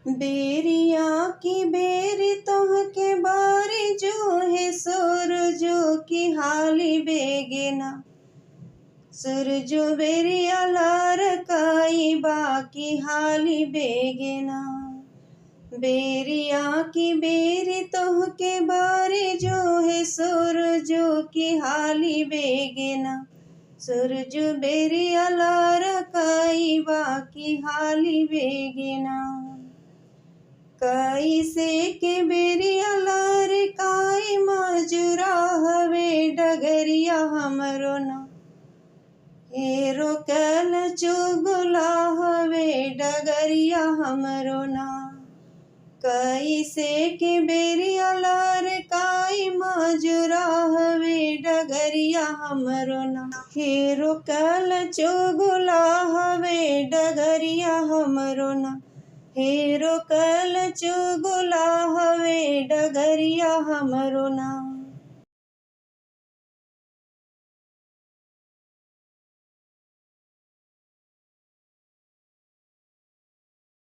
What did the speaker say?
बेरिया की बेरी तोहके बारी जो है सूरजो की हाली बेगेना। सूरजो बेरिया लार काई बाकी हाली बेगेना। बेरिया की बेरी तोहके बारी जो है सूरजो की हाली बेगेना। सूरजो बेरिया लार काई बाकी हाली बेगेना। कैसे के बेरिया लार काई मजुरा हवे डगरिया हमरो ना। हेरो कल चुगला हवे डगरिया हमरो ना। कैसे के बेरिया लार काई मजुरा हवे डगरिया हमरो ना। हेरो कल चुगला हवे डगरिया हमरो ना। हेरो कल चुगला हवे डगरिया हमरो ना।